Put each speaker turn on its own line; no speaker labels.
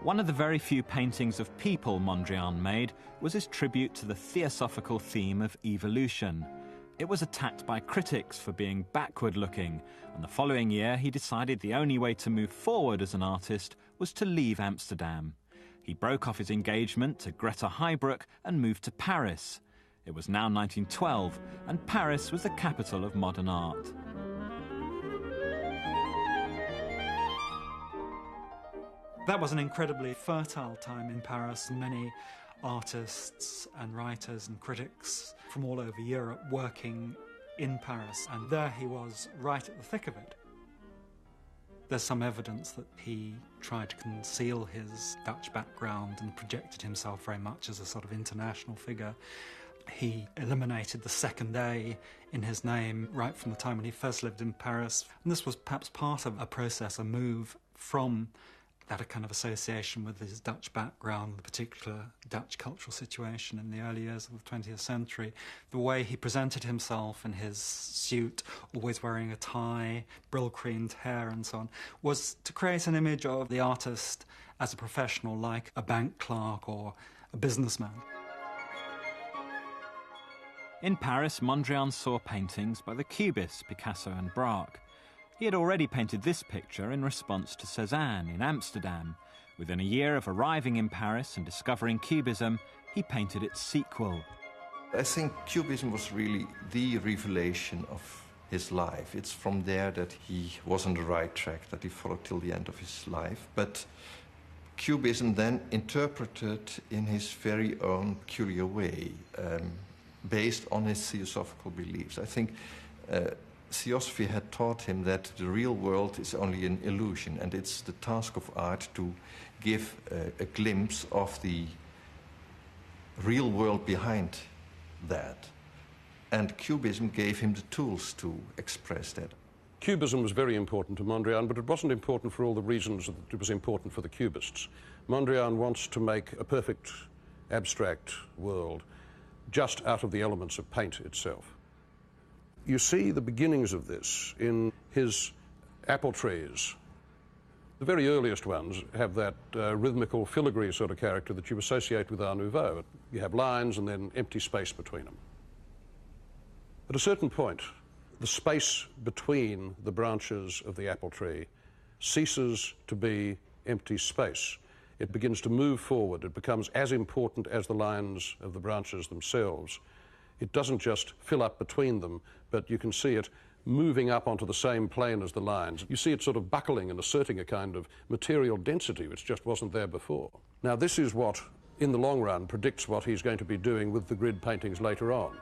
One of the very few paintings of people Mondrian made was his tribute to the theosophical theme of evolution. It was attacked by critics for being backward-looking, and the following year he decided the only way to move forward as an artist was to leave Amsterdam. He broke off his engagement to Greta Heybroek and moved to Paris. It was now 1912, and Paris was the capital of modern art.
That was an incredibly fertile time in Paris. Many artists and writers and critics from all over Europe working in Paris, and there he was right at the thick of it. There's some evidence that he tried to conceal his Dutch background and projected himself very much as a sort of international figure. He eliminated the second A in his name right from the time when he first lived in Paris. And this was perhaps part of a process, a move from that kind of association with his Dutch background, the particular Dutch cultural situation in the early years of the 20th century. The way he presented himself in his suit, always wearing a tie, brill-creamed hair and so on, was to create an image of the artist as a professional, like a bank clerk or a businessman.
In Paris, Mondrian saw paintings by the Cubists, Picasso and Braque. He had already painted this picture in response to Cézanne in Amsterdam. Within a year of arriving in Paris and discovering Cubism, he painted its sequel.
I think Cubism was really the revelation of his life. It's from there that he was on the right track, that he followed till the end of his life. But Cubism then interpreted in his very own peculiar way, based on his theosophical beliefs. I think Theosophy had taught him that the real world is only an illusion, and it's the task of art to give a glimpse of the real world behind that. And Cubism gave him the tools to express that.
Cubism was very important to Mondrian, but it wasn't important for all the reasons that it was important for the Cubists. Mondrian wants to make a perfect abstract world just out of the elements of paint itself. You see the beginnings of this in his apple trees. The very earliest ones have that rhythmical filigree sort of character that you associate with Art Nouveau. You have lines and then empty space between them. At a certain point, the space between the branches of the apple tree ceases to be empty space. It begins to move forward. It becomes as important as the lines of the branches themselves. It doesn't just fill up between them, but you can see it moving up onto the same plane as the lines. You see it sort of buckling and asserting a kind of material density which just wasn't there before. Now this is what, in the long run, predicts what he's going to be doing with the grid paintings later on.